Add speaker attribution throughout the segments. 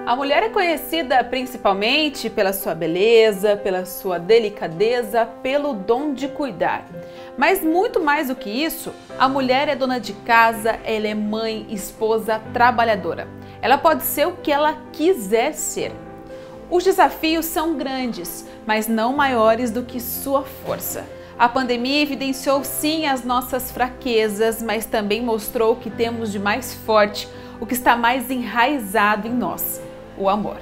Speaker 1: A mulher é conhecida principalmente pela sua beleza, pela sua delicadeza, pelo dom de cuidar. Mas muito mais do que isso, a mulher é dona de casa, ela é mãe, esposa, trabalhadora. Ela pode ser o que ela quiser ser. Os desafios são grandes, mas não maiores do que sua força. A pandemia evidenciou sim as nossas fraquezas, mas também mostrou o que temos de mais forte, o que está mais enraizado em nós: o amor.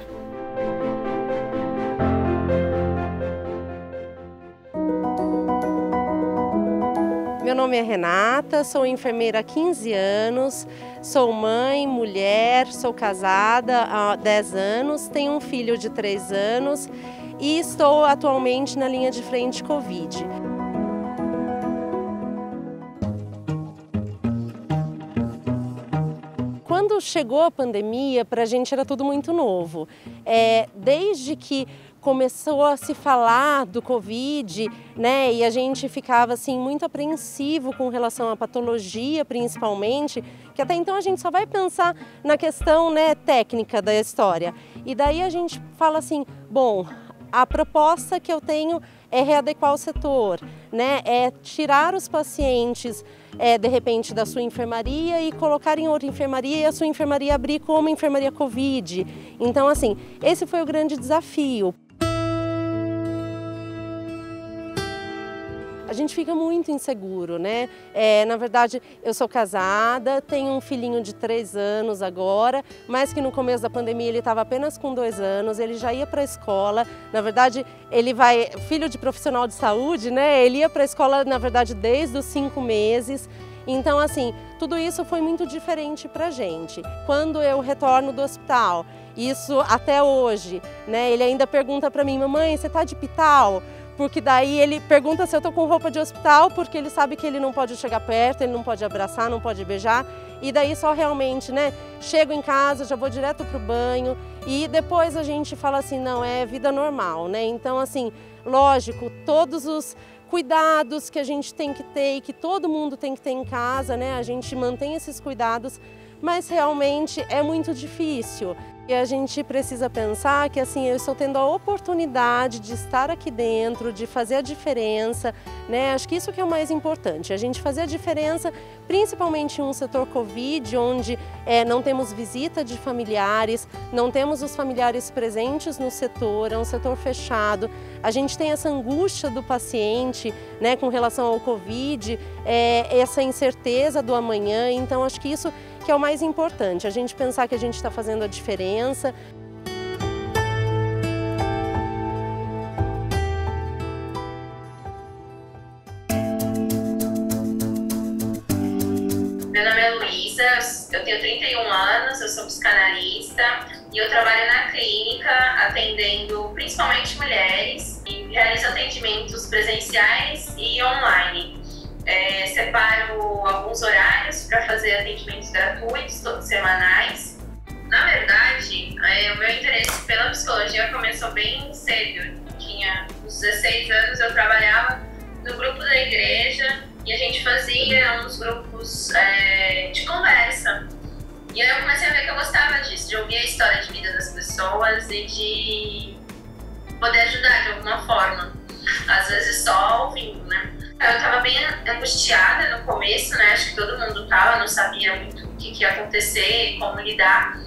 Speaker 2: Meu nome é Renata, sou enfermeira há 15 anos, sou mãe, mulher, sou casada há 10 anos, tenho um filho de 3 anos e estou atualmente na linha de frente Covid. Quando chegou a pandemia, para a gente era tudo muito novo. Desde que começou a se falar do Covid, né, e a gente ficava assim muito apreensivo com relação à patologia, principalmente, que até então a gente só vai pensar na questão, né, técnica da história. E daí a gente fala assim, bom, a proposta que eu tenho é readequar o setor, né? É tirar os pacientes, de repente, da sua enfermaria e colocar em outra enfermaria e a sua enfermaria abrir como enfermaria Covid. Então, assim, esse foi o grande desafio. A gente fica muito inseguro, né? Na verdade, eu sou casada, tenho um filhinho de 3 anos agora, mas que no começo da pandemia ele estava apenas com 2 anos, ele já ia para a escola. Na verdade, filho de profissional de saúde, né? Ele ia para a escola, na verdade, desde os 5 meses. Então, assim, tudo isso foi muito diferente para a gente. Quando eu retorno do hospital, isso até hoje, né? Ele ainda pergunta para mim, mamãe, você tá de pital? Porque daí ele pergunta se eu tô com roupa de hospital, porque ele sabe que ele não pode chegar perto, ele não pode abraçar, não pode beijar. E daí só realmente, né, chego em casa, já vou direto pro banho e depois a gente fala assim, não, é vida normal, né? Então, assim, lógico, todos os cuidados que a gente tem que ter e que todo mundo tem que ter em casa, né? A gente mantém esses cuidados, mas realmente é muito difícil. E a gente precisa pensar que assim, eu estou tendo a oportunidade de estar aqui dentro, de fazer a diferença, né? Acho que isso que é o mais importante, a gente fazer a diferença, principalmente em um setor Covid, onde não temos visita de familiares, não temos os familiares presentes no setor, é um setor fechado. A gente tem essa angústia do paciente, né, com relação ao Covid, essa incerteza do amanhã, então acho que isso que é o mais importante, a gente pensar que a gente está fazendo a diferença.
Speaker 3: Meu nome é Luísa, eu tenho 31 anos, eu sou psicanalista e eu trabalho na clínica atendendo principalmente mulheres e realizo atendimentos presenciais e online. Separo alguns horários para fazer atendimentos gratuitos, todos semanais. Na verdade, o meu interesse pela psicologia começou bem cedo. Tinha uns 16 anos, eu trabalhava no grupo da igreja e a gente fazia uns grupos de conversa. E aí eu comecei a ver que eu gostava disso, de ouvir a história de vida das pessoas e de poder ajudar de alguma forma. Às vezes só ouvindo, né? Eu estava bem angustiada no começo, né? Acho que todo mundo estava, não sabia muito o que ia acontecer, como lidar.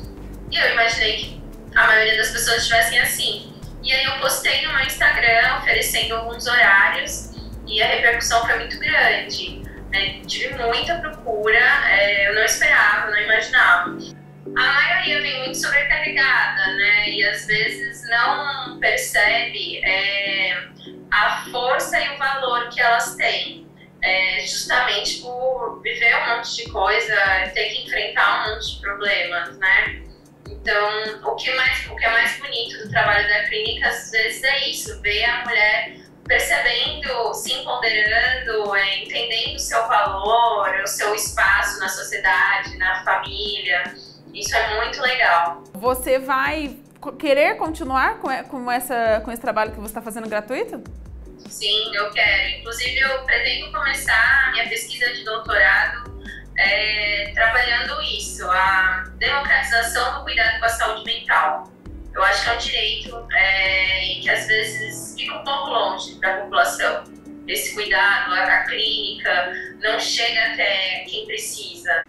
Speaker 3: E eu imaginei que a maioria das pessoas estivessem assim. E aí eu postei no meu Instagram oferecendo alguns horários e a repercussão foi muito grande. Tive muita procura, eu não esperava, não imaginava. A maioria vem muito sobrecarregada, né? E às vezes não percebe a força e o valor que elas têm, justamente por viver um monte de coisa, ter que enfrentar um monte de problemas, né? Então, o que é mais bonito do trabalho da clínica, às vezes, é isso, ver a mulher percebendo, se empoderando, entendendo o seu valor, o seu espaço na sociedade, na família. Isso é muito legal.
Speaker 1: Você vai querer continuar com esse trabalho que você está fazendo gratuito?
Speaker 3: Sim, eu quero. Inclusive, eu pretendo começar a minha pesquisa de doutorado trabalhando isso, a democratização do cuidado com a saúde mental. acho que é um direito e que às vezes fica um pouco longe da população. Esse cuidado, a clínica não chega até quem precisa.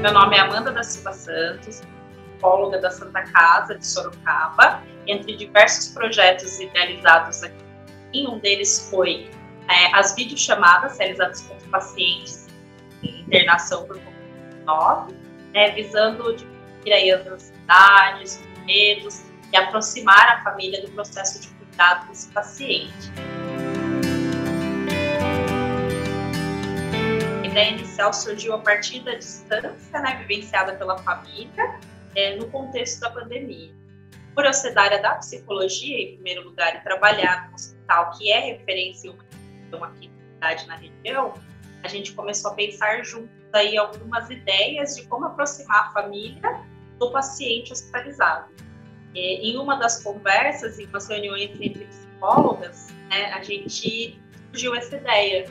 Speaker 4: Meu nome é Amanda da Silva Santos, psicóloga da Santa Casa de Sorocaba, entre diversos projetos idealizados aqui. Um deles foi as videochamadas realizadas com os pacientes em internação por Covid-19, visando diminuir aí as ansiedades, os medos e aproximar a família do processo de cuidado desse paciente. A ideia inicial surgiu a partir da distância, vivenciada pela família no contexto da pandemia. Por eu ser da área da psicologia, em primeiro lugar, e trabalhar no hospital que é referência aqui na região, a gente começou a pensar juntos aí algumas ideias de como aproximar a família do paciente hospitalizado. Em uma das conversas, em umas reuniões entre psicólogas, a gente surgiu essa ideia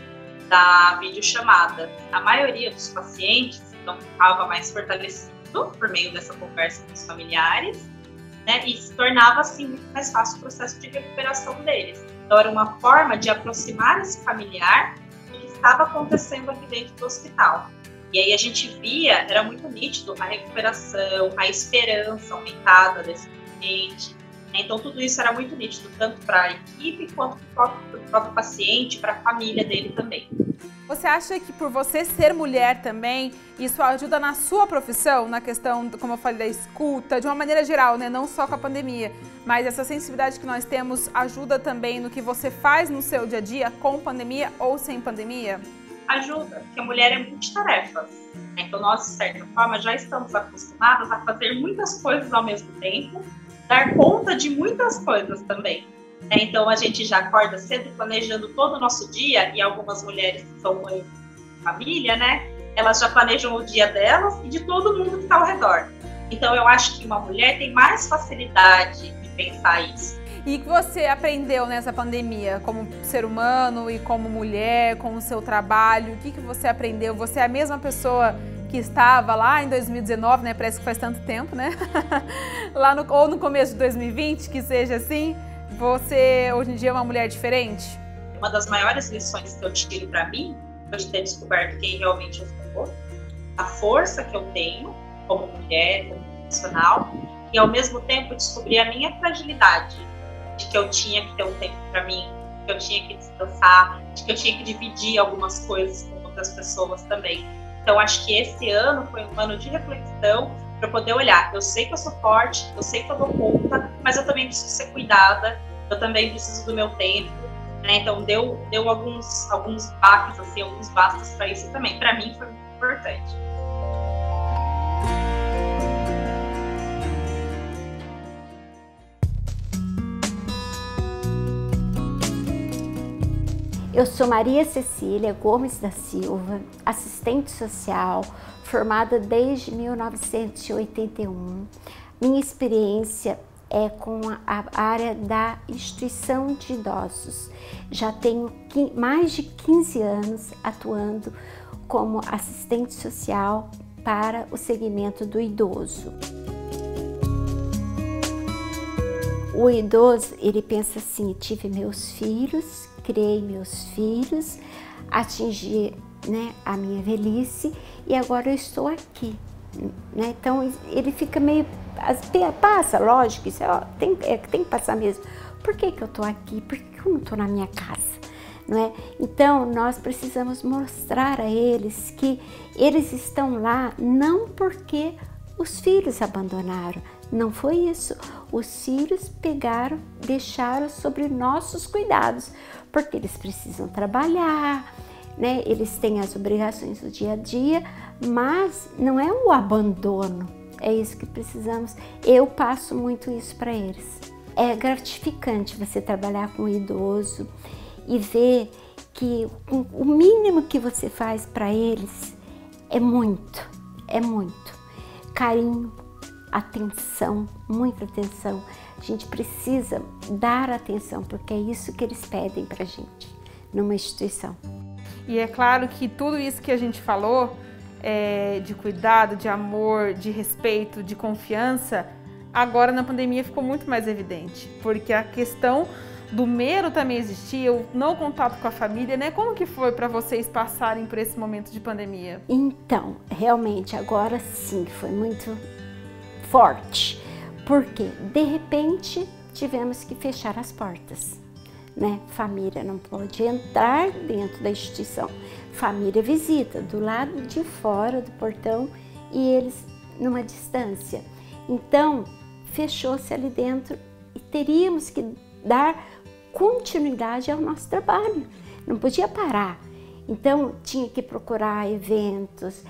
Speaker 4: da videochamada. A maioria dos pacientes então ficava mais fortalecido por meio dessa conversa com os familiares, e se tornava assim muito mais fácil o processo de recuperação deles. Então era uma forma de aproximar esse familiar do que estava acontecendo aqui dentro do hospital. E aí a gente via, era muito nítido a recuperação, a esperança aumentada desse paciente. Então tudo isso era muito nítido, tanto para a equipe quanto para o próprio paciente, para a família dele também.
Speaker 1: Você acha que por você ser mulher também, isso ajuda na sua profissão, na questão, como eu falei, da escuta, de uma maneira geral, não só com a pandemia, mas essa sensibilidade que nós temos ajuda também no que você faz no seu dia a dia, com pandemia ou sem pandemia?
Speaker 4: Ajuda, porque a mulher é multitarefas. Então nós, de certa forma, já estamos acostumadas a fazer muitas coisas ao mesmo tempo, dar conta de muitas coisas também. Então a gente já acorda cedo planejando todo o nosso dia, e algumas mulheres que são mães de família, elas já planejam o dia delas e de todo mundo que está ao redor. Então eu acho que uma mulher tem mais facilidade de pensar isso.
Speaker 1: E o que você aprendeu nessa pandemia, como ser humano e como mulher, com o seu trabalho? O que você aprendeu? Você é a mesma pessoa que estava lá em 2019, parece que faz tanto tempo, ou no começo de 2020, que seja assim? Você, hoje em dia, é uma mulher diferente?
Speaker 4: Uma das maiores lições que eu tiro para mim foi de ter descoberto quem realmente eu sou, a força que eu tenho como mulher, como profissional, e ao mesmo tempo descobrir a minha fragilidade, de que eu tinha que ter um tempo para mim, de que eu tinha que descansar, de que eu tinha que dividir algumas coisas com outras pessoas também. Então, acho que esse ano foi um ano de reflexão para poder olhar. Eu sei que eu sou forte, eu sei que eu dou conta, mas eu também preciso ser cuidada, eu também preciso do meu tempo. Então, deu alguns baques, assim, alguns bastos para isso também. Para mim, foi muito importante.
Speaker 5: Eu sou Maria Cecília Gomes da Silva, assistente social, formada desde 1981. Minha experiência é com a área da instituição de idosos. Já tenho mais de 15 anos atuando como assistente social para o segmento do idoso. O idoso, ele pensa assim: tive meus filhos, criei meus filhos, atingi a minha velhice e agora eu estou aqui. Então ele fica meio, passa, lógico, isso tem que passar mesmo. Por que eu estou aqui? Por que eu não estou na minha casa? Então nós precisamos mostrar a eles que eles estão lá não porque os filhos abandonaram, não foi isso. Os filhos pegaram, deixaram sobre nossos cuidados, porque eles precisam trabalhar, eles têm as obrigações do dia a dia, mas não é o abandono, é isso que precisamos. Eu passo muito isso para eles. É gratificante você trabalhar com o idoso e ver que o mínimo que você faz para eles é muito carinho, atenção, muita atenção. A gente precisa dar atenção, porque é isso que eles pedem pra gente numa instituição.
Speaker 1: E é claro que tudo isso que a gente falou de cuidado, de amor, de respeito, de confiança, agora na pandemia ficou muito mais evidente, porque a questão do medo também existia, o não contato com a família, né? Como que foi para vocês passarem por esse momento de pandemia?
Speaker 5: Então, realmente, agora sim, foi muito forte, porque de repente tivemos que fechar as portas, né? Família não pode entrar dentro da instituição, família visita do lado de fora do portão e eles numa distância. Então, fechou-se ali dentro e teríamos que dar continuidade ao nosso trabalho, não podia parar. Então, tinha que procurar eventos,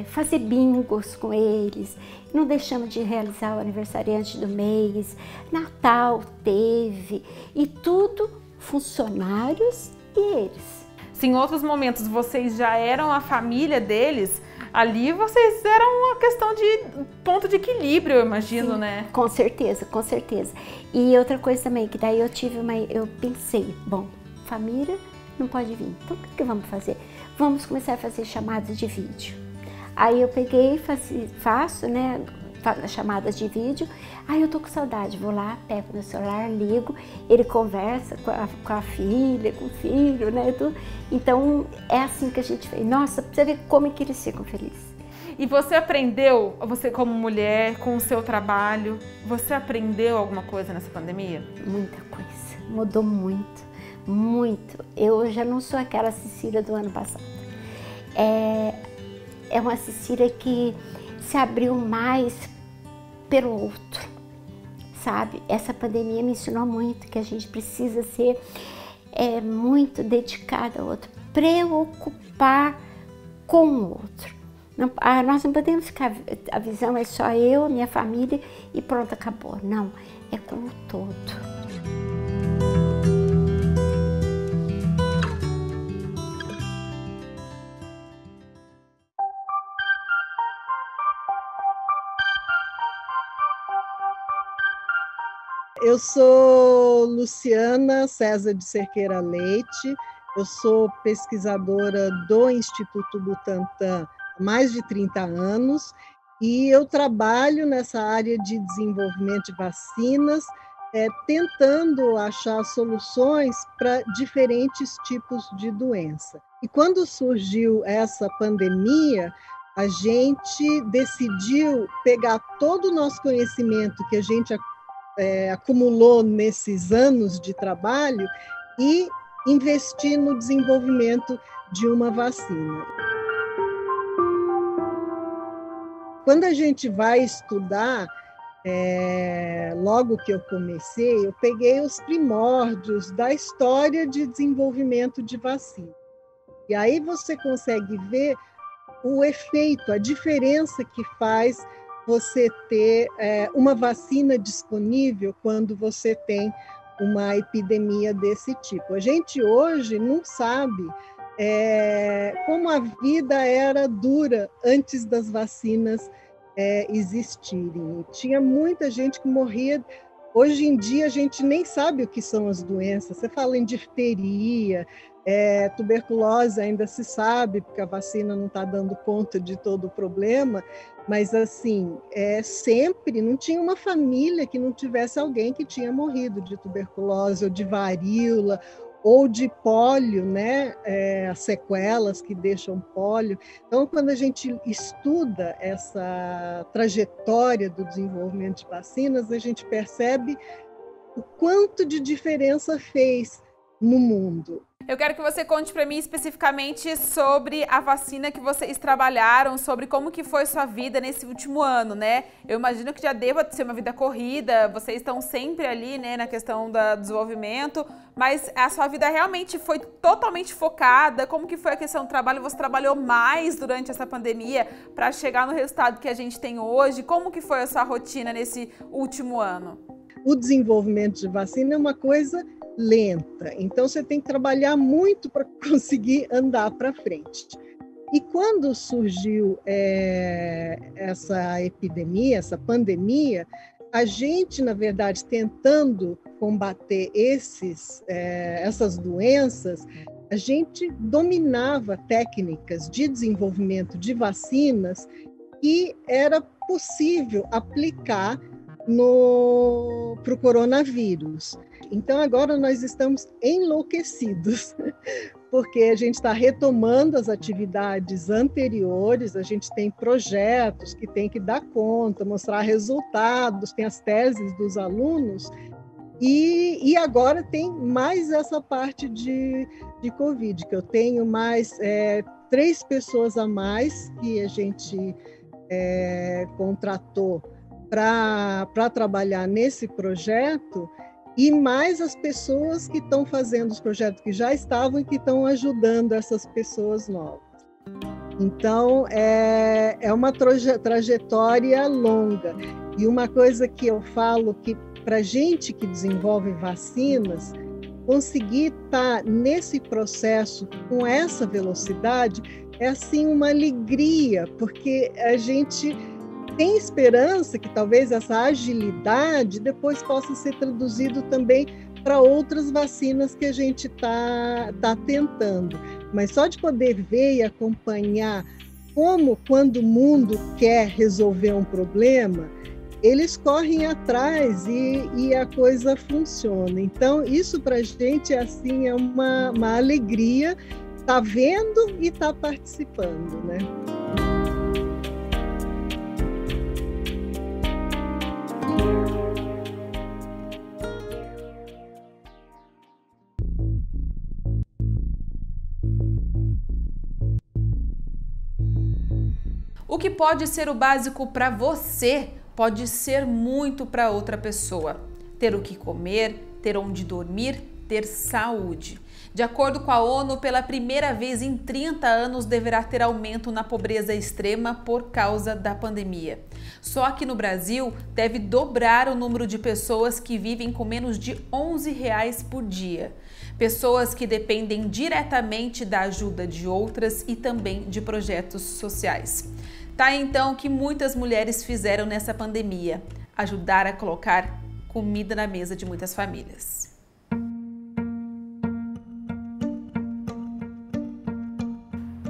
Speaker 5: fazer bingos com eles, não deixamos de realizar o aniversariante do mês, Natal teve, e tudo funcionários e eles.
Speaker 1: Se em outros momentos vocês já eram a família deles, ali vocês eram uma questão de ponto de equilíbrio, eu imagino,
Speaker 5: Sim,
Speaker 1: né?
Speaker 5: Com certeza, com certeza. E outra coisa também, que daí eu pensei, bom, família não pode vir, então o que vamos fazer? Vamos começar a fazer chamadas de vídeo. Aí eu peguei e faço, né, chamadas de vídeo. Aí eu tô com saudade, vou lá, pego meu celular, ligo, ele conversa com a filha, com o filho, né, tudo. Então é assim que a gente fez. Nossa, pra você ver como é que eles ficam felizes.
Speaker 1: E você aprendeu, você como mulher, com o seu trabalho, você aprendeu alguma coisa nessa pandemia?
Speaker 5: Muita coisa, mudou muito, muito. Eu já não sou aquela Cecília do ano passado. É uma Cecília que se abriu mais pelo outro, sabe? Essa pandemia me ensinou muito que a gente precisa ser muito dedicada ao outro, preocupar com o outro. Nós não podemos ficar, a visão é só eu, minha família e pronto, acabou. Não, é com o todo.
Speaker 6: Eu sou Luciana César de Cerqueira Leite, eu sou pesquisadora do Instituto Butantan há mais de 30 anos e eu trabalho nessa área de desenvolvimento de vacinas, tentando achar soluções para diferentes tipos de doença. E quando surgiu essa pandemia, a gente decidiu pegar todo o nosso conhecimento que a gente acumulou nesses anos de trabalho e investir no desenvolvimento de uma vacina. Quando a gente vai estudar, logo que eu comecei, eu peguei os primórdios da história de desenvolvimento de vacina. E aí você consegue ver o efeito, a diferença que faz você ter uma vacina disponível quando você tem uma epidemia desse tipo. A gente hoje não sabe como a vida era dura antes das vacinas existirem. Tinha muita gente que morria. Hoje em dia a gente nem sabe o que são as doenças. Você fala em difteria, tuberculose ainda se sabe, porque a vacina não está dando conta de todo o problema, mas assim, sempre não tinha uma família que não tivesse alguém que tinha morrido de tuberculose ou de varíola ou de pólio, né? As sequelas que deixam pólio. Então, quando a gente estuda essa trajetória do desenvolvimento de vacinas, a gente percebe o quanto de diferença fez no mundo.
Speaker 1: Eu quero que você conte para mim especificamente sobre a vacina que vocês trabalharam, sobre como que foi sua vida nesse último ano, né? Eu imagino que já deva ser uma vida corrida, vocês estão sempre ali, né, na questão do desenvolvimento, mas a sua vida realmente foi totalmente focada? Como que foi a questão do trabalho? Você trabalhou mais durante essa pandemia para chegar no resultado que a gente tem hoje? Como que foi a sua rotina nesse último ano?
Speaker 6: O desenvolvimento de vacina é uma coisa lenta, então você tem que trabalhar muito para conseguir andar para frente. E quando surgiu essa epidemia, essa pandemia, a gente, na verdade, tentando combater essas doenças, a gente dominava técnicas de desenvolvimento de vacinas que era possível aplicar para o coronavírus. Então, agora nós estamos enlouquecidos, porque a gente está retomando as atividades anteriores, a gente tem projetos que tem que dar conta, mostrar resultados, tem as teses dos alunos, e agora tem mais essa parte de Covid, que eu tenho mais 3 pessoas a mais que a gente contratou para trabalhar nesse projeto, e mais as pessoas que estão fazendo os projetos que já estavam e que estão ajudando essas pessoas novas. Então, é uma trajetória longa. E uma coisa que eu falo que para gente que desenvolve vacinas, conseguir estar nesse processo com essa velocidade é assim uma alegria, porque a gente tem esperança que talvez essa agilidade depois possa ser traduzido também para outras vacinas que a gente está tentando. Mas só de poder ver e acompanhar como, quando o mundo quer resolver um problema, eles correm atrás e a coisa funciona. Então, isso para a gente assim, é uma alegria estar vendo e estar participando, né?
Speaker 1: O que pode ser o básico para você pode ser muito para outra pessoa. Ter o que comer, ter onde dormir, ter saúde. De acordo com a ONU, pela primeira vez em 30 anos deverá ter aumento na pobreza extrema por causa da pandemia. Só aqui no Brasil deve dobrar o número de pessoas que vivem com menos de R$11 por dia. Pessoas que dependem diretamente da ajuda de outras e também de projetos sociais. Tá então o que muitas mulheres fizeram nessa pandemia: ajudar a colocar comida na mesa de muitas famílias.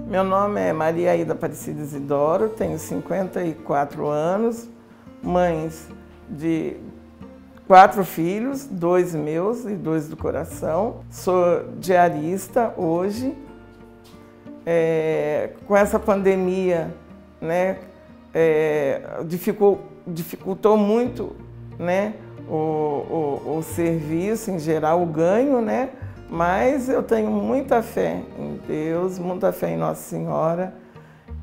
Speaker 7: Meu nome é Maria Aida Aparecida Isidoro, tenho 54 anos, mãe de 4 filhos, 2 meus e 2 do coração. Sou diarista hoje. Com essa pandemia, né, dificultou muito, né, o serviço em geral, o ganho, né? Mas eu tenho muita fé em Deus, muita fé em Nossa Senhora,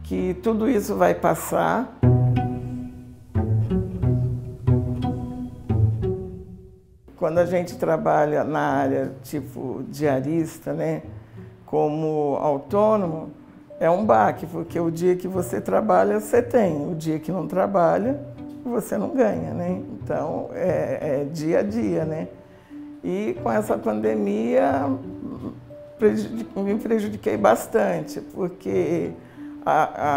Speaker 7: que tudo isso vai passar. Quando a gente trabalha na área tipo diarista, né, como autônomo, é um baque, porque o dia que você trabalha, você tem. O dia que não trabalha, você não ganha, né? Então, é dia a dia, né? E com essa pandemia, me prejudiquei bastante, porque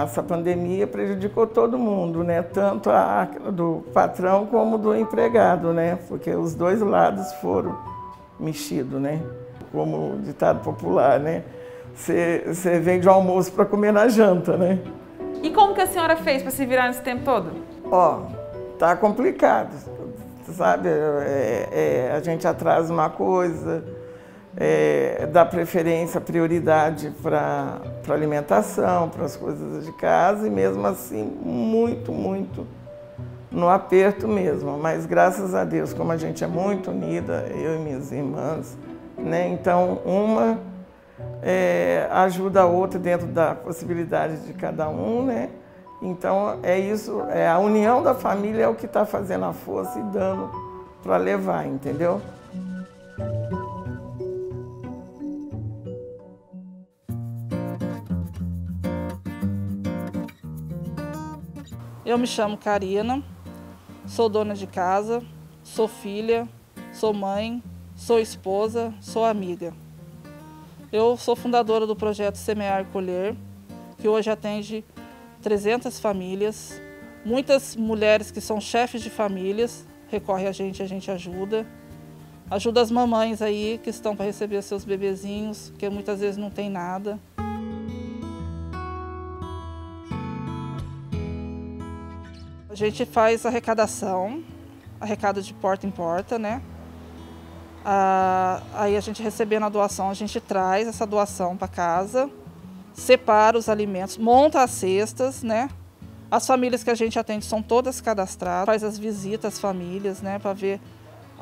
Speaker 7: essa pandemia prejudicou todo mundo, né? Tanto do patrão como do empregado, né? Porque os dois lados foram mexidos, né? Como ditado popular, né? Você vende o almoço para comer na janta, né?
Speaker 1: E como que a senhora fez para se virar nesse tempo todo?
Speaker 7: Tá complicado, sabe? A gente atrasa uma coisa, dá preferência, prioridade para alimentação, para as coisas de casa, e mesmo assim, muito, muito no aperto mesmo. Mas graças a Deus, como a gente é muito unida, eu e minhas irmãs, né? Então, uma ajuda a outra dentro da possibilidade de cada um, né? Então, isso, a união da família é o que está fazendo a força e dando para levar, entendeu?
Speaker 8: Eu me chamo Karina, sou dona de casa, sou filha, sou mãe, sou esposa, sou amiga. Eu sou fundadora do projeto Semear e Colher, que hoje atende 300 famílias. Muitas mulheres que são chefes de famílias recorrem a gente ajuda. Ajuda as mamães aí que estão para receber seus bebezinhos, que muitas vezes não tem nada. A gente faz arrecadação, arrecada de porta em porta, né? Aí a gente recebendo a doação, a gente traz essa doação para casa, separa os alimentos, monta as cestas, né? As famílias que a gente atende são todas cadastradas, faz as visitas às famílias, né? Para ver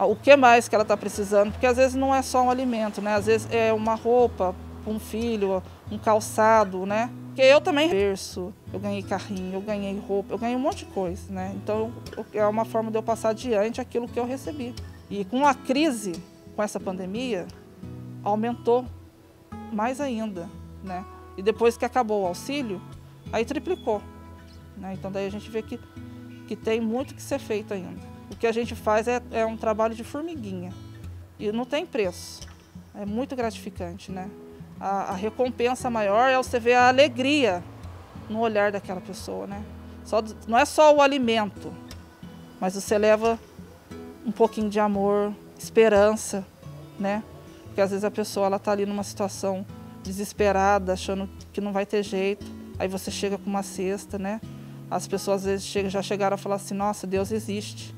Speaker 8: o que mais que ela está precisando, porque às vezes não é só um alimento, né? Às vezes é uma roupa para um filho, um calçado, né? Porque eu também berço, eu ganhei carrinho, eu ganhei roupa, eu ganhei um monte de coisa, né? Então é uma forma de eu passar adiante aquilo que eu recebi. E com a crise, com essa pandemia, aumentou mais ainda, né? E depois que acabou o auxílio, aí triplicou, né? Então daí a gente vê que tem muito que ser feito ainda. O que a gente faz é um trabalho de formiguinha e não tem preço, é muito gratificante, né? A recompensa maior é você ver a alegria no olhar daquela pessoa, né? Não é só o alimento, mas você leva um pouquinho de amor, esperança, né? Porque às vezes a pessoa está ali numa situação desesperada, achando que não vai ter jeito, aí você chega com uma cesta, né? As pessoas às vezes já chegaram a falar assim, nossa, Deus existe.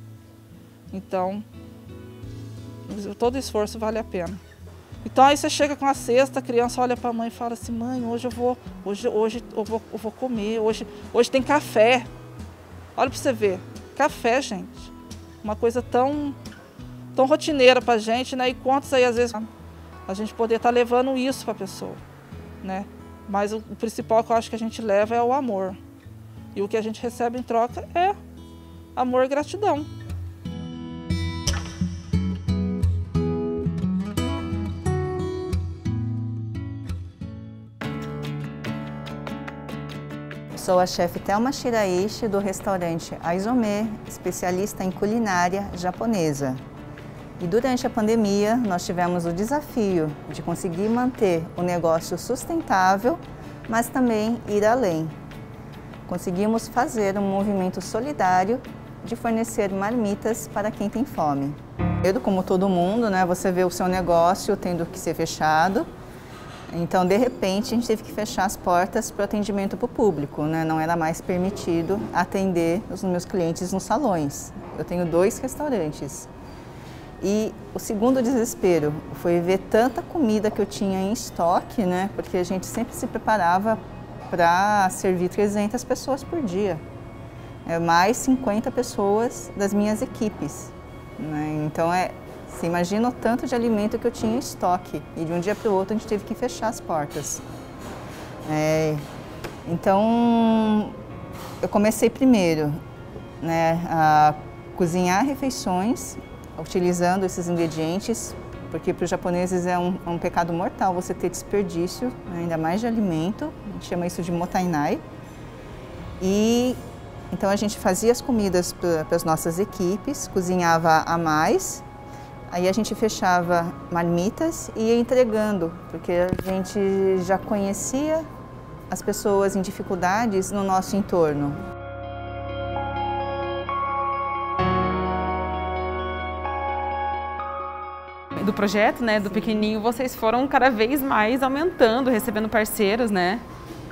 Speaker 8: Então, todo esforço vale a pena. Então aí você chega com a cesta, a criança olha para a mãe e fala assim, mãe, hoje eu vou comer, hoje tem café. Olha para você ver, café, gente, uma coisa tão rotineira para a gente, né? E quantos aí às vezes a gente poder estar levando isso para a pessoa, né? Mas o principal que eu acho que a gente leva é o amor. E o que a gente recebe em troca é amor e gratidão.
Speaker 9: Sou a chefe Thelma Shiraishi do restaurante Aizome, especialista em culinária japonesa. E durante a pandemia, nós tivemos o desafio de conseguir manter o negócio sustentável, mas também ir além. Conseguimos fazer um movimento solidário de fornecer marmitas para quem tem fome. Como todo mundo, né, você vê o seu negócio tendo que ser fechado. Então, de repente, a gente teve que fechar as portas para o atendimento para o público, né? Não era mais permitido atender os meus clientes nos salões. Eu tenho 2 restaurantes. E o segundo desespero foi ver tanta comida que eu tinha em estoque, né? Porque a gente sempre se preparava para servir 300 pessoas por dia. Mais 50 pessoas das minhas equipes, né? Então, você imagina o tanto de alimento que eu tinha em estoque e de um dia para o outro a gente teve que fechar as portas. Então, eu comecei primeiro, né, a cozinhar refeições utilizando esses ingredientes, porque para os japoneses é um pecado mortal você ter desperdício, né, ainda mais de alimento, a gente chama isso de motainai. E então a gente fazia as comidas para as nossas equipes, cozinhava a mais. Aí a gente fechava marmitas e ia entregando, porque a gente já conhecia as pessoas em dificuldades no nosso entorno.
Speaker 1: Do projeto, né, do pequenininho, vocês foram cada vez mais aumentando, recebendo parceiros, né?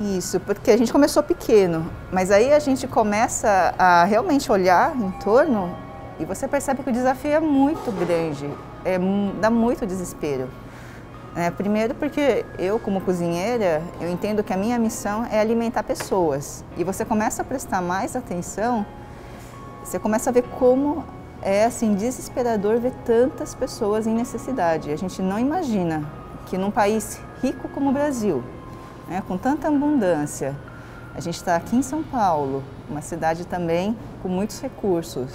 Speaker 9: Isso, porque a gente começou pequeno, mas aí a gente começa a realmente olhar em torno e você percebe que o desafio é muito grande, dá muito desespero. Primeiro porque eu, como cozinheira, eu entendo que a minha missão é alimentar pessoas. E você começa a prestar mais atenção, você começa a ver como é assim, desesperador ver tantas pessoas em necessidade. A gente não imagina que num país rico como o Brasil, né, com tanta abundância, a gente está aqui em São Paulo, uma cidade também com muitos recursos,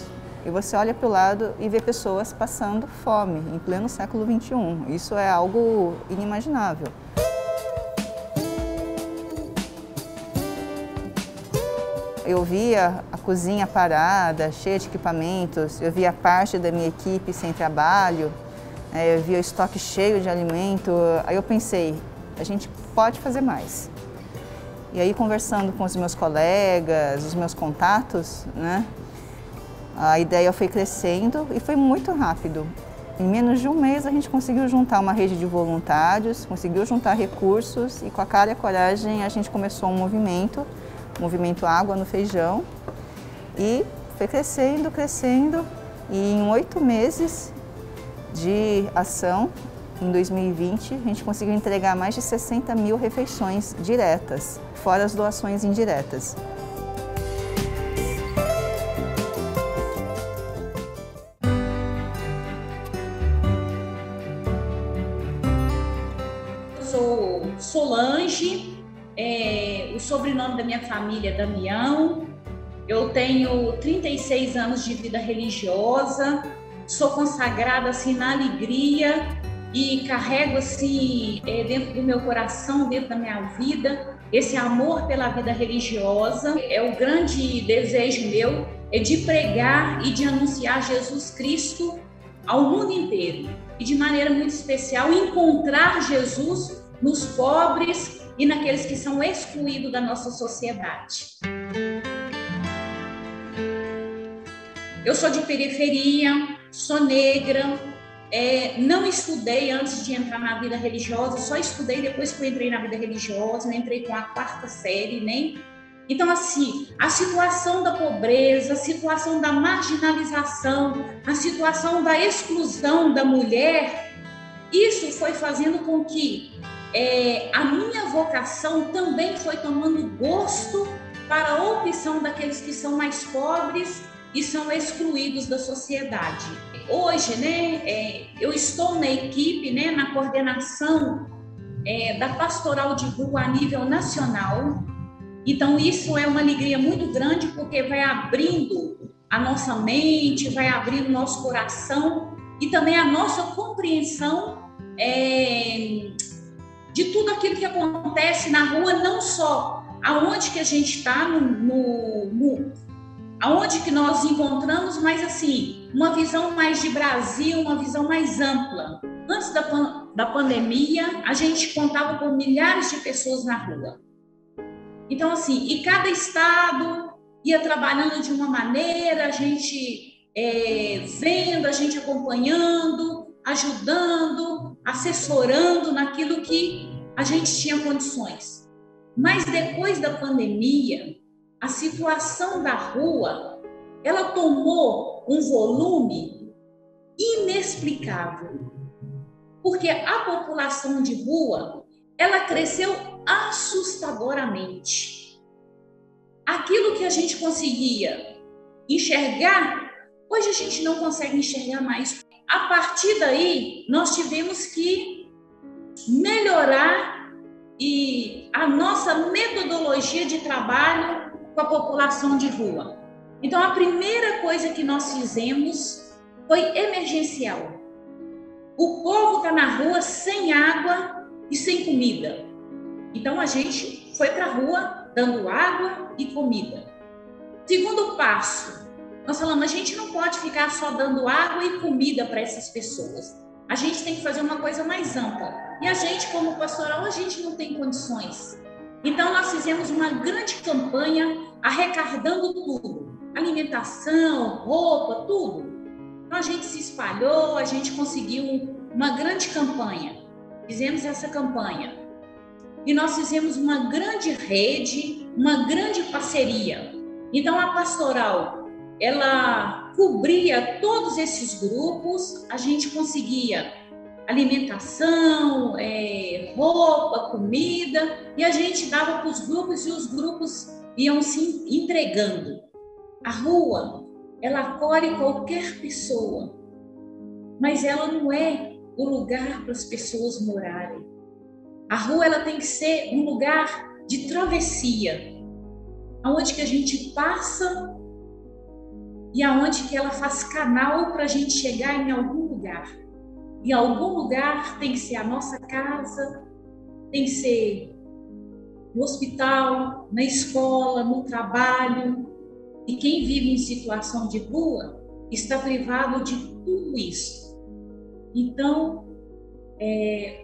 Speaker 9: e você olha para o lado e vê pessoas passando fome em pleno século XXI. Isso é algo inimaginável. Eu via a cozinha parada, cheia de equipamentos, eu via parte da minha equipe sem trabalho, eu via o estoque cheio de alimento. Aí eu pensei, a gente pode fazer mais. E aí, conversando com os meus colegas, os meus contatos, né, a ideia foi crescendo e foi muito rápido. Em menos de um mês a gente conseguiu juntar uma rede de voluntários, conseguiu juntar recursos e com a cara e a coragem a gente começou um movimento Água no Feijão, e foi crescendo, crescendo, e em 8 meses de ação, em 2020, a gente conseguiu entregar mais de 60 mil refeições diretas, fora as doações indiretas.
Speaker 10: Sou Solange, o sobrenome da minha família é Damião, eu tenho 36 anos de vida religiosa, sou consagrada assim na alegria e carrego assim dentro do meu coração, dentro da minha vida, esse amor pela vida religiosa. É o grande desejo meu, é de pregar e de anunciar Jesus Cristo ao mundo inteiro. E de maneira muito especial, encontrar Jesus nos pobres e naqueles que são excluídos da nossa sociedade. Eu sou de periferia, sou negra, não estudei antes de entrar na vida religiosa, só estudei depois que eu entrei na vida religiosa, eu entrei com a 4ª série, né? Então, assim, a situação da pobreza, a situação da marginalização, a situação da exclusão da mulher, isso foi fazendo com que a minha vocação também foi tomando gosto para a opção daqueles que são mais pobres e são excluídos da sociedade. Hoje, né, eu estou na equipe, né, na coordenação da pastoral de rua a nível nacional. Então, isso é uma alegria muito grande, porque vai abrindo a nossa mente, vai abrindo o nosso coração e também a nossa compreensão de tudo aquilo que acontece na rua, não só aonde que a gente está, aonde que nós encontramos, mas assim, uma visão mais de Brasil, uma visão mais ampla. Antes da pandemia, a gente contava com milhares de pessoas na rua. Então, assim, e cada estado ia trabalhando de uma maneira, a gente vendo, a gente acompanhando, ajudando, assessorando naquilo que a gente tinha condições. Mas depois da pandemia, a situação da rua, ela tomou um volume inexplicável. Porque a população de rua, ela cresceu assustadoramente. Aquilo que a gente conseguia enxergar, hoje a gente não consegue enxergar mais. A partir daí, nós tivemos que melhorar a nossa metodologia de trabalho com a população de rua. Então, a primeira coisa que nós fizemos foi emergencial. O povo está na rua sem água e sem comida. Então, a gente foi para a rua dando água e comida. Segundo passo, nós falamos, a gente não pode ficar só dando água e comida para essas pessoas. A gente tem que fazer uma coisa mais ampla. E a gente, como pastoral, a gente não tem condições. Então, nós fizemos uma grande campanha arrecadando tudo. Alimentação, roupa, tudo. Então, a gente se espalhou, a gente conseguiu uma grande campanha. Fizemos essa campanha. E nós fizemos uma grande rede, uma grande parceria. Então, a pastoral, ela cobria todos esses grupos, a gente conseguia alimentação, roupa, comida, e a gente dava para os grupos e os grupos iam se entregando. A rua, ela acolhe qualquer pessoa, mas ela não é o lugar para as pessoas morarem. A rua, ela tem que ser um lugar de travessia, onde que a gente passa e aonde que ela faz canal para a gente chegar em algum lugar. Em algum lugar tem que ser a nossa casa, tem que ser no hospital, na escola, no trabalho. E quem vive em situação de rua está privado de tudo isso. Então,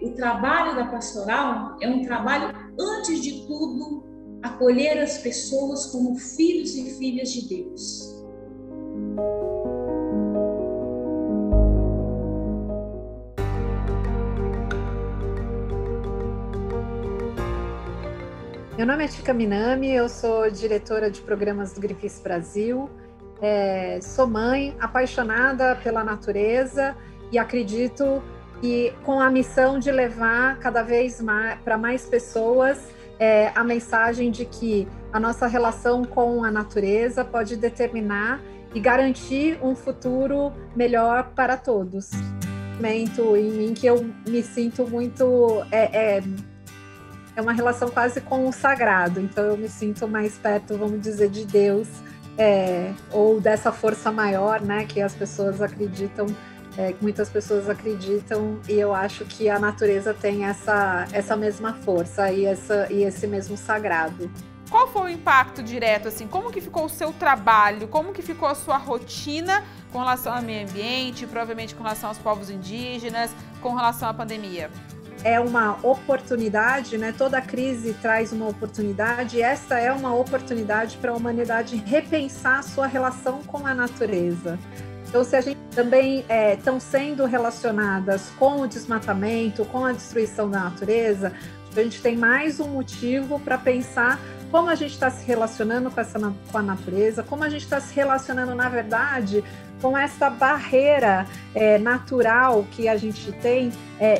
Speaker 10: o trabalho da pastoral é um trabalho, antes de tudo, acolher as pessoas como filhos e filhas de Deus.
Speaker 11: Meu nome é Tica Minami, eu sou diretora de programas do Greenpeace Brasil, sou mãe, apaixonada pela natureza e acredito que com a missão de levar cada vez mais para mais pessoas a mensagem de que a nossa relação com a natureza pode determinar e garantir um futuro melhor para todos. Em que eu me sinto muito... É uma relação quase com o sagrado, então eu me sinto mais perto, vamos dizer, de Deus, ou dessa força maior, né, que as pessoas acreditam, muitas pessoas acreditam, e eu acho que a natureza tem essa mesma força e esse mesmo sagrado.
Speaker 1: Qual foi o impacto direto, assim? Como que ficou o seu trabalho? Como que ficou a sua rotina com relação ao meio ambiente, provavelmente com relação aos povos indígenas, com relação à pandemia?
Speaker 11: É uma oportunidade, né? Toda crise traz uma oportunidade, e esta é uma oportunidade para a humanidade repensar a sua relação com a natureza. Então, se a gente também estão sendo relacionadas com o desmatamento, com a destruição da natureza, a gente tem mais um motivo para pensar como a gente está se relacionando com a natureza, como a gente está se relacionando, na verdade, com essa barreira natural que a gente tem,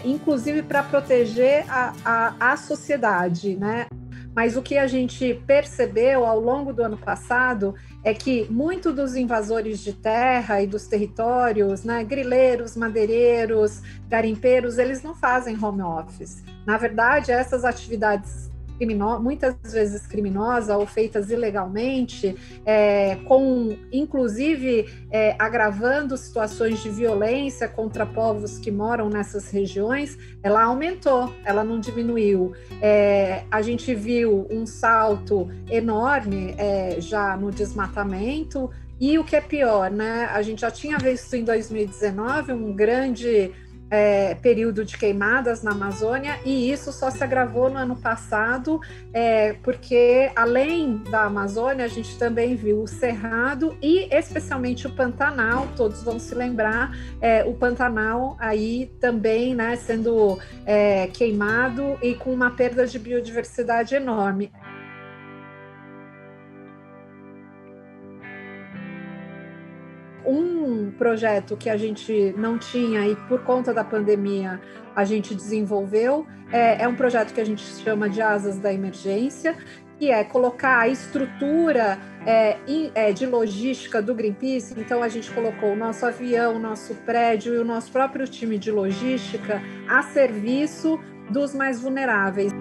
Speaker 11: inclusive para proteger a sociedade, né? Mas o que a gente percebeu ao longo do ano passado é que muitos dos invasores de terra e dos territórios, né, grileiros, madeireiros, garimpeiros, eles não fazem home office. Na verdade, essas atividades muitas vezes criminosas ou feitas ilegalmente, inclusive agravando situações de violência contra povos que moram nessas regiões, ela aumentou, ela não diminuiu. A gente viu um salto enorme já no desmatamento, e o que é pior, né? A gente já tinha visto em 2019 um grande período de queimadas na Amazônia, e isso só se agravou no ano passado, porque além da Amazônia a gente também viu o Cerrado e especialmente o Pantanal. Todos vão se lembrar, o Pantanal aí também, né, sendo queimado e com uma perda de biodiversidade enorme. Um projeto que a gente não tinha e por conta da pandemia a gente desenvolveu é um projeto que a gente chama de Asas da Emergência, que é colocar a estrutura de logística do Greenpeace. Então a gente colocou o nosso avião, o nosso prédio e o nosso próprio time de logística a serviço dos mais vulneráveis.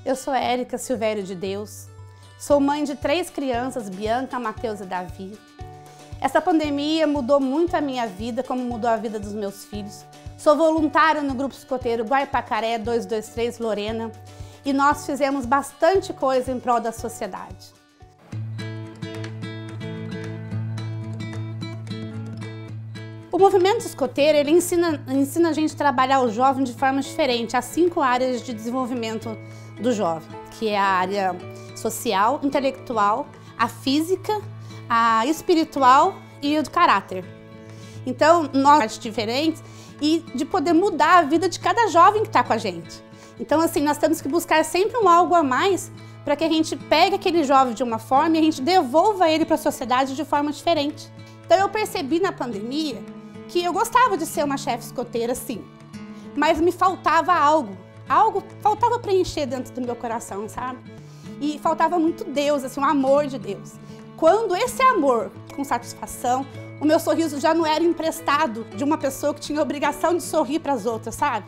Speaker 12: Eu sou Érica Silvério de Deus, sou mãe de 3 crianças, Bianca, Matheus e Davi. Essa pandemia mudou muito a minha vida, como mudou a vida dos meus filhos. Sou voluntária no Grupo Escoteiro Guaipacaré 223 Lorena, e nós fizemos bastante coisa em prol da sociedade. O movimento escoteiro, ele ensina a gente a trabalhar o jovem de forma diferente, as 5 áreas de desenvolvimento do jovem, que é a área social, intelectual, a física, a espiritual e o do caráter. Então, nós somos diferentes e de poder mudar a vida de cada jovem que está com a gente. Então, assim, nós temos que buscar sempre um algo a mais para que a gente pegue aquele jovem de uma forma e a gente devolva ele para a sociedade de forma diferente. Então, eu percebi na pandemia que eu gostava de ser uma chefe escoteira, sim, mas me faltava algo faltava preencher dentro do meu coração, sabe? E faltava muito Deus, assim, o amor de Deus. Quando esse amor com satisfação, o meu sorriso já não era emprestado de uma pessoa que tinha a obrigação de sorrir para as outras, sabe?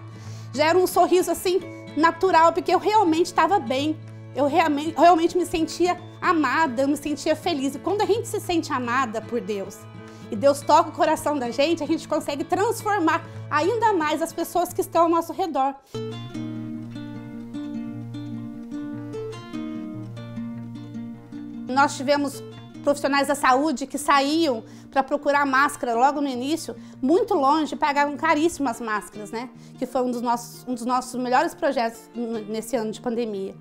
Speaker 12: Já era um sorriso, assim, natural, porque eu realmente estava bem, eu realmente me sentia amada, eu me sentia feliz. E quando a gente se sente amada por Deus, e Deus toca o coração da gente, a gente consegue transformar ainda mais as pessoas que estão ao nosso redor. Nós tivemos profissionais da saúde que saíam para procurar máscara logo no início, muito longe, pagavam caríssimas máscaras, né? Que foi um dos nossos melhores projetos nesse ano de pandemia.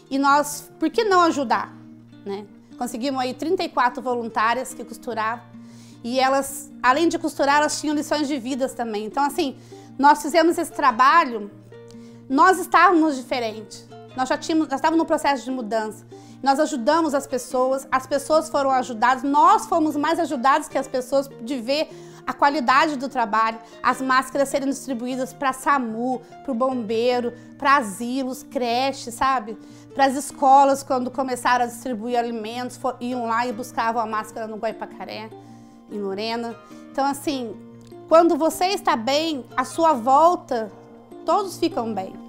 Speaker 12: E nós, por que não ajudar, né? Conseguimos aí 34 voluntárias que costuravam. E elas, além de costurar, elas tinham lições de vida também. Então, assim, nós fizemos esse trabalho, nós estávamos diferentes. Nós estávamos no processo de mudança. Nós ajudamos as pessoas foram ajudadas, nós fomos mais ajudados que as pessoas de ver a qualidade do trabalho, as máscaras serem distribuídas para SAMU, para o bombeiro, para asilos, creches, sabe? Para as escolas, quando começaram a distribuir alimentos, iam lá e buscavam a máscara no Guaipacaré, em Lorena. Então, assim, quando você está bem, à sua volta, todos ficam bem.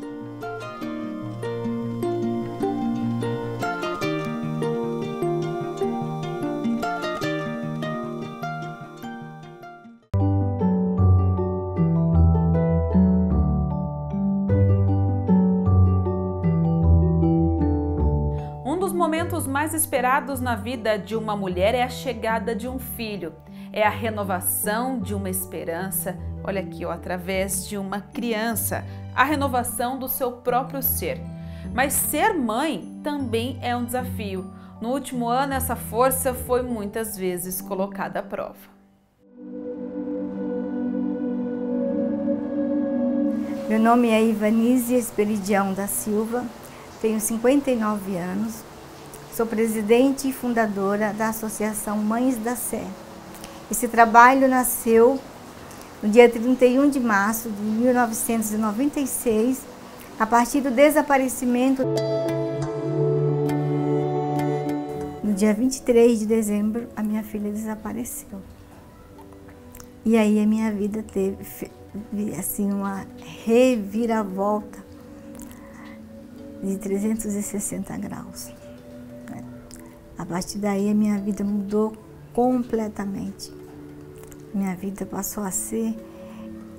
Speaker 1: Momentos mais esperados na vida de uma mulher é a chegada de um filho, é a renovação de uma esperança, olha aqui, ó, através de uma criança, a renovação do seu próprio ser. Mas ser mãe também é um desafio. No último ano, essa força foi muitas vezes colocada à prova.
Speaker 13: Meu nome é Ivanise Esperidião da Silva, tenho 59 anos. Sou presidente e fundadora da Associação Mães da Sé. Esse trabalho nasceu no dia 31 de março de 1996, a partir do desaparecimento. No dia 23 de dezembro, a minha filha desapareceu. E aí a minha vida teve assim, uma reviravolta de 360 graus. A partir daí a minha vida mudou completamente. Minha vida passou a ser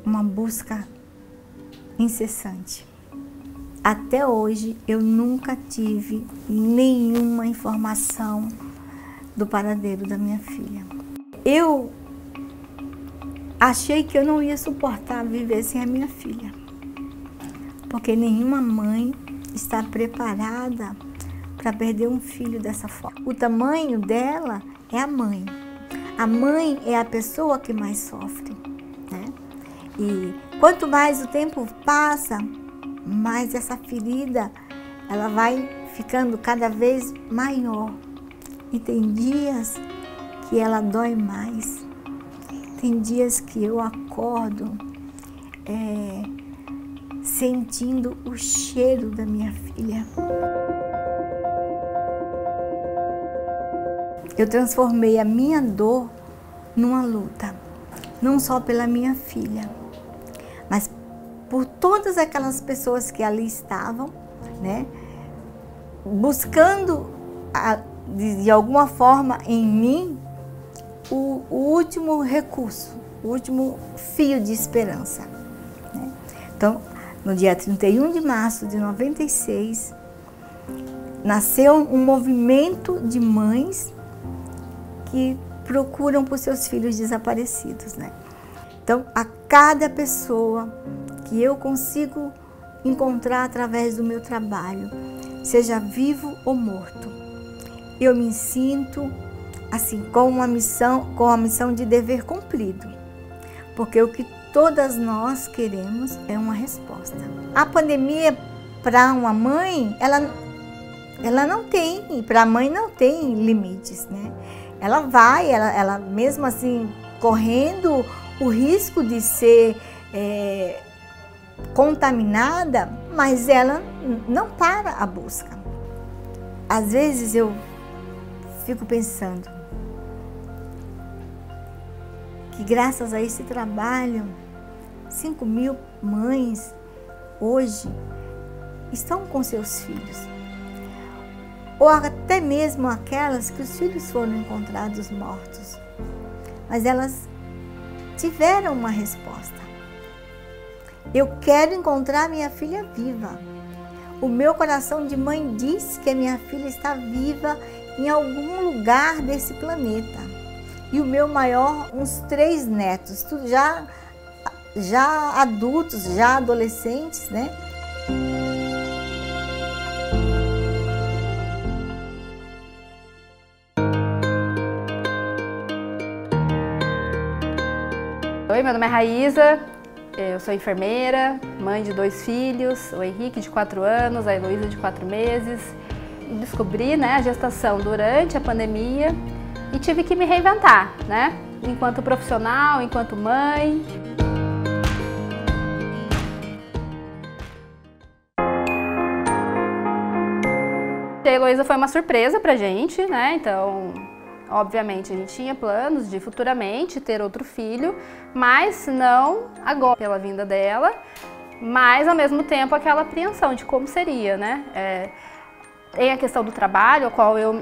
Speaker 13: uma busca incessante. Até hoje eu nunca tive nenhuma informação do paradeiro da minha filha. Eu achei que eu não ia suportar viver sem a minha filha, porque nenhuma mãe está preparada para perder um filho dessa forma. O tamanho dela é a mãe. A mãe é a pessoa que mais sofre, né? E quanto mais o tempo passa, mais essa ferida ela vai ficando cada vez maior. E tem dias que ela dói mais. Tem dias que eu acordo sentindo o cheiro da minha filha. Eu transformei a minha dor numa luta, não só pela minha filha, mas por todas aquelas pessoas que ali estavam, né, buscando de alguma forma em mim o último recurso, o último fio de esperança, né? Então, no dia 31 de março de 96, nasceu um movimento de mães que procuram por seus filhos desaparecidos, né? Então, a cada pessoa que eu consigo encontrar através do meu trabalho, seja vivo ou morto, eu me sinto assim com a missão de dever cumprido, porque o que todas nós queremos é uma resposta. A pandemia para uma mãe, ela não tem, para a mãe não tem limites, né? Ela vai, ela mesmo assim, correndo o risco de ser contaminada, mas ela não para a busca. Às vezes eu fico pensando que graças a esse trabalho, 5.000 mães hoje estão com seus filhos. Ou até mesmo aquelas que os filhos foram encontrados mortos. Mas elas tiveram uma resposta. Eu quero encontrar minha filha viva. O meu coração de mãe diz que a minha filha está viva em algum lugar desse planeta. E o meu maior, uns 3 netos, tudo já adultos, já adolescentes, né?
Speaker 14: Oi, meu nome é Raíza, eu sou enfermeira, mãe de 2 filhos, o Henrique de 4 anos, a Heloísa de 4 meses. Descobri, né, a gestação durante a pandemia e tive que me reinventar, né, enquanto profissional, enquanto mãe. A Heloísa foi uma surpresa pra gente, né, então, obviamente, a gente tinha planos de futuramente ter outro filho, mas não agora pela vinda dela, mas ao mesmo tempo aquela apreensão de como seria, né. Tem a questão do trabalho, ao qual eu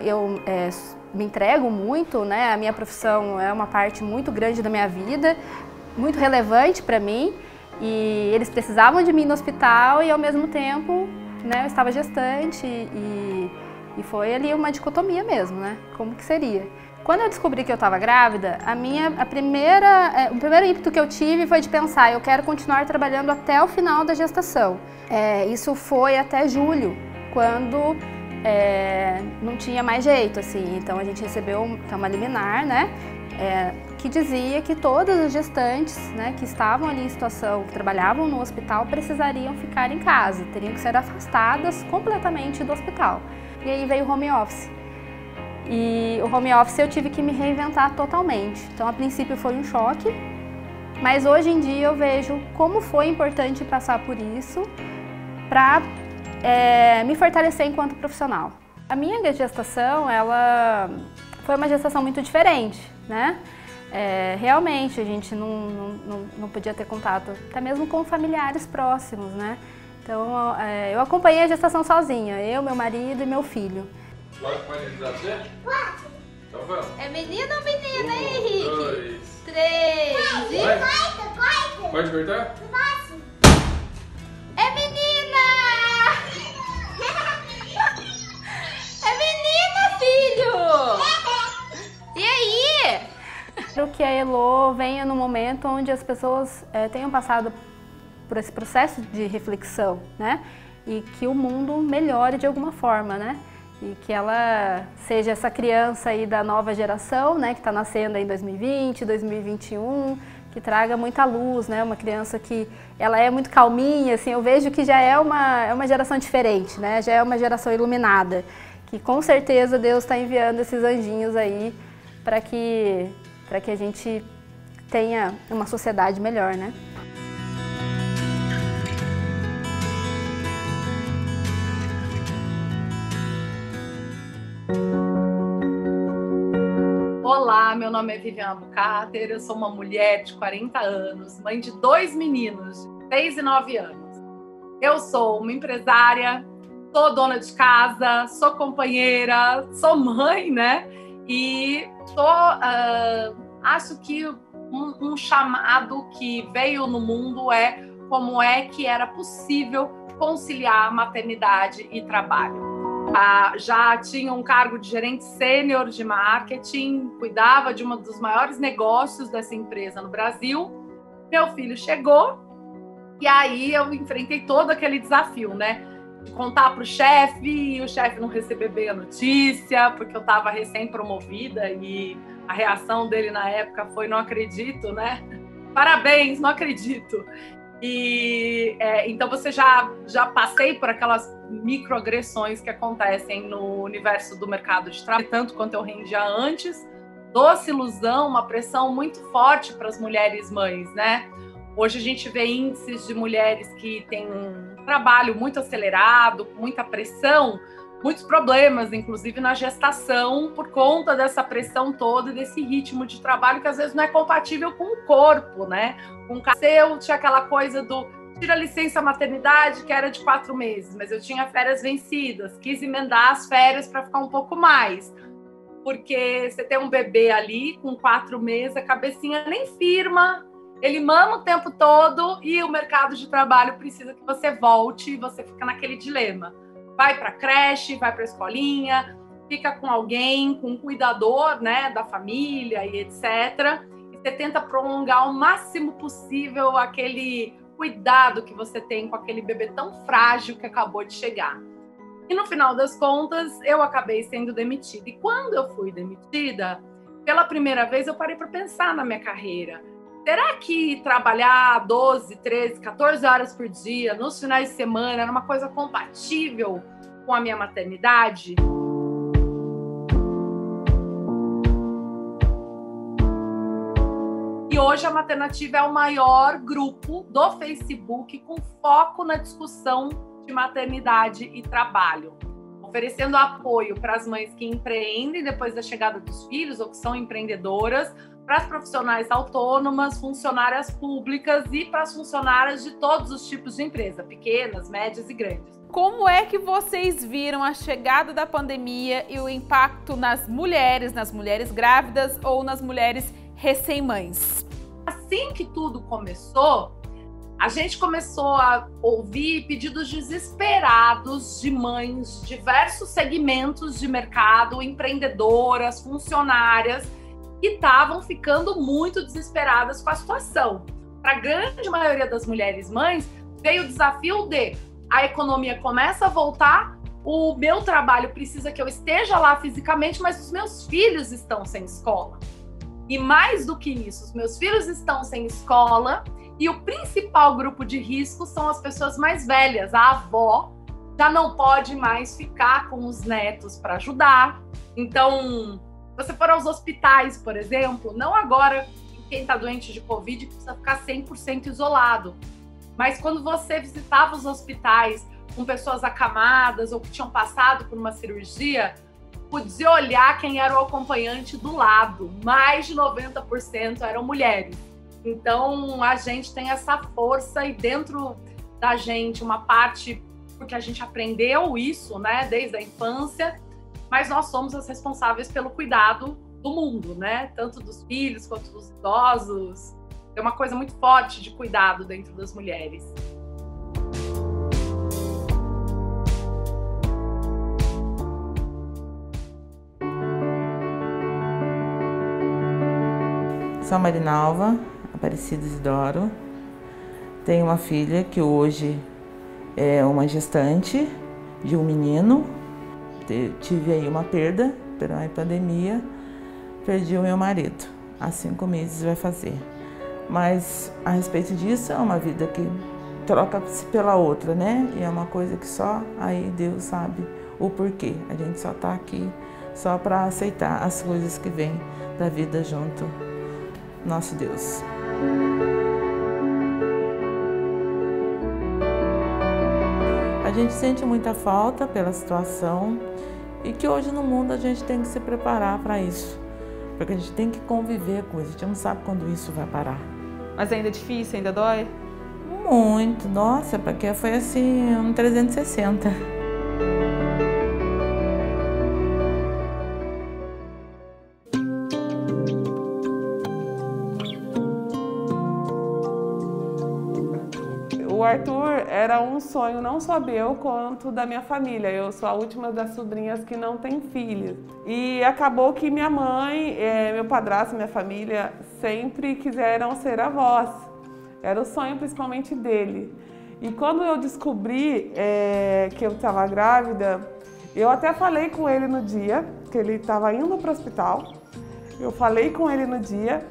Speaker 14: me entrego muito, né, a minha profissão é uma parte muito grande da minha vida, muito relevante para mim, e eles precisavam de mim no hospital e ao mesmo tempo, né, eu estava gestante e foi ali uma dicotomia mesmo, né, como que seria. Quando eu descobri que eu estava grávida, o primeiro ímpeto que eu tive foi de pensar, eu quero continuar trabalhando até o final da gestação. Isso foi até julho, quando não tinha mais jeito, assim. Então a gente recebeu uma liminar, né, que dizia que todas as gestantes, né, que estavam ali em situação, que trabalhavam no hospital, precisariam ficar em casa, teriam que ser afastadas completamente do hospital. E aí veio o home office. E o home office eu tive que me reinventar totalmente. Então, a princípio foi um choque, mas hoje em dia eu vejo como foi importante passar por isso para me fortalecer enquanto profissional. A minha gestação, ela foi uma gestação muito diferente, né? Realmente a gente não podia ter contato, até mesmo com familiares próximos, né? Então, eu acompanhei a gestação sozinha, eu, meu marido e meu filho.
Speaker 15: Pode ajudar você? Pode. Então vamos.
Speaker 16: É menino ou menina, hein, Henrique?
Speaker 15: 2,
Speaker 16: 3 e...
Speaker 15: Corta. Pode cortar?
Speaker 16: É menina! É menina, filho! E aí?
Speaker 14: Espero que a Elo venha no momento onde as pessoas tenham passado por esse processo de reflexão, né? E que o mundo melhore de alguma forma, né? E que ela seja essa criança aí da nova geração, né, que está nascendo aí em 2020, 2021, que traga muita luz, né, uma criança que ela é muito calminha, assim, eu vejo que já é uma geração diferente, né, já é uma geração iluminada, que com certeza Deus está enviando esses anjinhos aí para que a gente tenha uma sociedade melhor, né.
Speaker 17: Olá, meu nome é Viviana Bucater, eu sou uma mulher de 40 anos, mãe de 2 meninos, de 6 e 9 anos. Eu sou uma empresária, sou dona de casa, sou companheira, sou mãe, né? E acho que um chamado que veio no mundo é como é que era possível conciliar maternidade e trabalho. Já tinha um cargo de gerente sênior de marketing, cuidava de um dos maiores negócios dessa empresa no Brasil. Meu filho chegou e aí eu enfrentei todo aquele desafio, né? De contar para o chefe e o chefe não receber bem a notícia, porque eu estava recém-promovida e a reação dele na época foi: não acredito, né? Parabéns, não acredito. E então você já passei por aquelas microagressões que acontecem no universo do mercado de trabalho, tanto quanto eu rendia antes, doce ilusão, uma pressão muito forte para as mulheres mães, né? Hoje a gente vê índices de mulheres que têm um trabalho muito acelerado, com muita pressão, muitos problemas, inclusive na gestação, por conta dessa pressão toda, desse ritmo de trabalho que às vezes não é compatível com o corpo, né? Eu tinha aquela coisa do tira licença maternidade, que era de 4 meses, mas eu tinha férias vencidas, quis emendar as férias para ficar um pouco mais, porque você tem um bebê ali com 4 meses, a cabecinha nem firma, ele mama o tempo todo e o mercado de trabalho precisa que você volte e você fica naquele dilema. Vai para a creche, vai para a escolinha, fica com alguém, com um cuidador, né, da família e etc. E você tenta prolongar o máximo possível aquele cuidado que você tem com aquele bebê tão frágil que acabou de chegar. E no final das contas, eu acabei sendo demitida. E quando eu fui demitida, pela primeira vez eu parei para pensar na minha carreira. será que trabalhar 12, 13, 14 horas por dia, nos finais de semana, era uma coisa compatível com a minha maternidade? E hoje a Maternativa é o maior grupo do Facebook com foco na discussão de maternidade e trabalho, oferecendo apoio para as mães que empreendem depois da chegada dos filhos ou que são empreendedoras, para as profissionais autônomas, funcionárias públicas e para as funcionárias de todos os tipos de empresa, pequenas, médias e grandes.
Speaker 1: Como é que vocês viram a chegada da pandemia e o impacto nas mulheres grávidas ou nas mulheres recém-mães?
Speaker 17: Assim que tudo começou, a gente começou a ouvir pedidos desesperados de mães de diversos segmentos de mercado, empreendedoras, funcionárias, que estavam ficando muito desesperadas com a situação. Para a grande maioria das mulheres mães, veio o desafio de a economia começa a voltar, o meu trabalho precisa que eu esteja lá fisicamente, mas os meus filhos estão sem escola. E mais do que isso, os meus filhos estão sem escola e o principal grupo de risco são as pessoas mais velhas. A avó já não pode mais ficar com os netos para ajudar. Então, se você for aos hospitais, por exemplo, não agora quem está doente de Covid precisa ficar 100% isolado. Mas quando você visitava os hospitais com pessoas acamadas ou que tinham passado por uma cirurgia, podia olhar quem era o acompanhante do lado. Mais de 90% eram mulheres. Então, a gente tem essa força e dentro da gente uma parte, porque a gente aprendeu isso, né, desde a infância, mas nós somos as responsáveis pelo cuidado do mundo, né, tanto dos filhos quanto dos idosos. É uma coisa muito forte de cuidado dentro das mulheres.
Speaker 18: Sou a Marinalva Aparecida Isidoro. Tenho uma filha que hoje é uma gestante de um menino. Tive aí uma perda pela pandemia. Perdi o meu marido. Há 5 meses vai fazer. Mas a respeito disso, é uma vida que troca-se pela outra, né? E é uma coisa que só aí Deus sabe o porquê. A gente só está aqui só para aceitar as coisas que vêm da vida junto nosso Deus. A gente sente muita falta pela situação e que hoje no mundo a gente tem que se preparar para isso, porque a gente tem que conviver com isso, a gente não sabe quando isso vai parar.
Speaker 1: Mas ainda é difícil, ainda dói?
Speaker 18: Muito, nossa, porque foi assim, um 360.
Speaker 19: O Arthur era um sonho não só meu, quanto da minha família. Eu sou a última das sobrinhas que não tem filhos. E acabou que minha mãe, meu padrasto, minha família sempre quiseram ser avós. Era o sonho principalmente dele. E quando eu descobri que eu estava grávida, eu até falei com ele no dia, que ele estava indo para o hospital. Eu falei com ele no dia,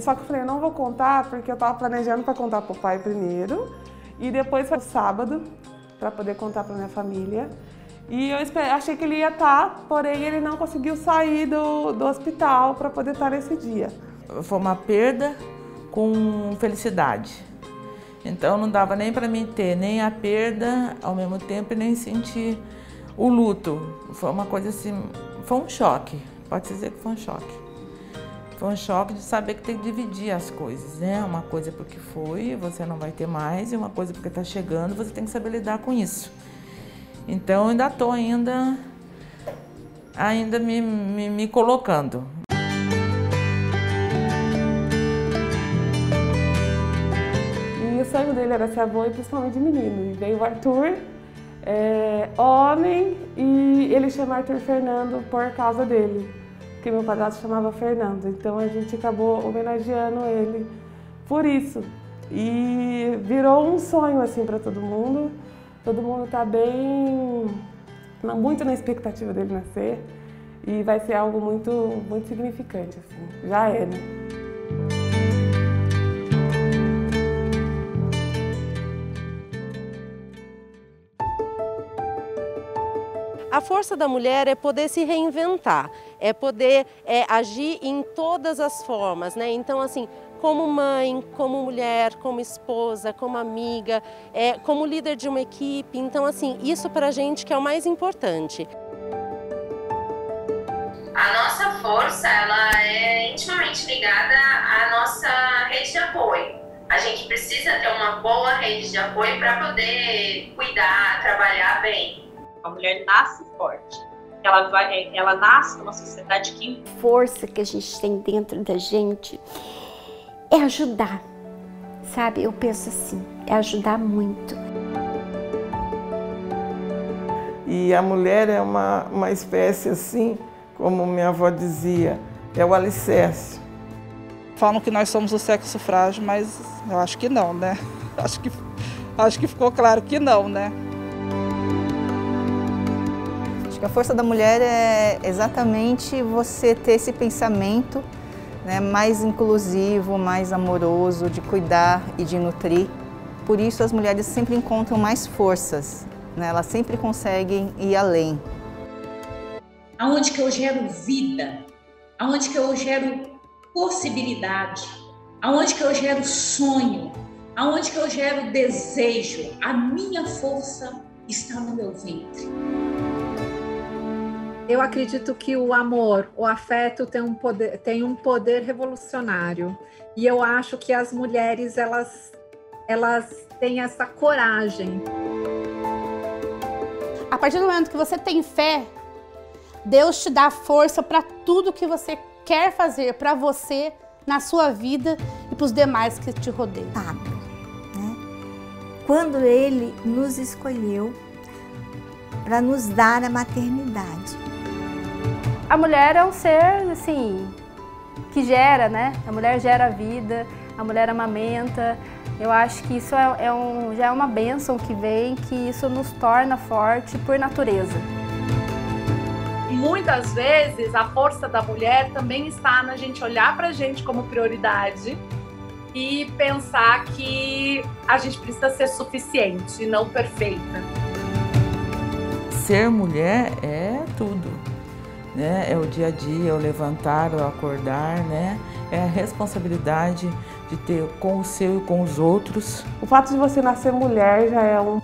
Speaker 19: só que eu falei, não vou contar, porque eu estava planejando para contar para o pai primeiro. E depois foi o sábado, para poder contar para minha família. E eu achei que ele ia estar, porém ele não conseguiu sair do hospital para poder estar nesse dia.
Speaker 18: Foi uma perda com felicidade. Então não dava nem para mim ter nem a perda ao mesmo tempo e nem sentir o luto. Foi uma coisa assim, foi um choque, pode dizer que foi um choque. Foi um choque de saber que tem que dividir as coisas, né? Uma coisa porque foi, você não vai ter mais, e uma coisa porque está chegando, você tem que saber lidar com isso. Então eu ainda estou ainda me colocando.
Speaker 19: E o sonho dele era ser avô e principalmente menino. E veio o Arthur, homem, e ele chama Arthur Fernando por causa dele. Que meu padrasto chamava Fernando, então a gente acabou homenageando ele por isso. E virou um sonho assim para todo mundo está muito na expectativa dele nascer e vai ser algo muito significante, assim. Já é, né?
Speaker 2: A força da mulher é poder se reinventar, é poder agir em todas as formas, né? Então, assim, como mãe, como mulher, como esposa, como amiga, como líder de uma equipe. Então, assim, isso pra gente que é o mais importante.
Speaker 3: A nossa força, ela é intimamente ligada à nossa rede de apoio. A gente precisa ter uma boa rede de apoio para poder cuidar, trabalhar bem.
Speaker 4: A mulher nasce forte. Ela nasce numa sociedade que...
Speaker 5: A força que a gente tem dentro da gente é ajudar, sabe? Eu penso assim, é ajudar muito.
Speaker 7: E a mulher é uma espécie assim, como minha avó dizia, é o alicerce.
Speaker 8: Falam que nós somos o sexo frágil, mas eu acho que não, né? Acho que ficou claro que não, né?
Speaker 9: Acho que a força da mulher é exatamente você ter esse pensamento, né, mais inclusivo, mais amoroso, de cuidar e de nutrir. Por isso as mulheres sempre encontram mais forças, né? Elas sempre conseguem ir além.
Speaker 10: Aonde que eu gero vida, aonde que eu gero possibilidade, aonde que eu gero sonho, aonde que eu gero desejo, a minha força está no meu ventre.
Speaker 11: Eu acredito que o amor, o afeto tem um poder revolucionário. E eu acho que as mulheres, elas têm essa coragem.
Speaker 12: A partir do momento que você tem fé, Deus te dá força para tudo que você quer fazer para você, na sua vida e para os demais que te rodeiam.
Speaker 13: Né? Quando Ele nos escolheu para nos dar a maternidade.
Speaker 14: A mulher é um ser, assim, que gera, né? A mulher gera vida, a mulher amamenta. Eu acho que isso já é uma bênção que vem, que isso nos torna forte por natureza.
Speaker 17: E muitas vezes a força da mulher também está na gente olhar para a gente como prioridade e pensar que a gente precisa ser suficiente, não perfeita.
Speaker 18: Ser mulher é tudo, né? É o dia a dia, é o levantar, é o acordar, né? É a responsabilidade de ter com o seu e com os outros.
Speaker 19: O fato de você nascer mulher já é um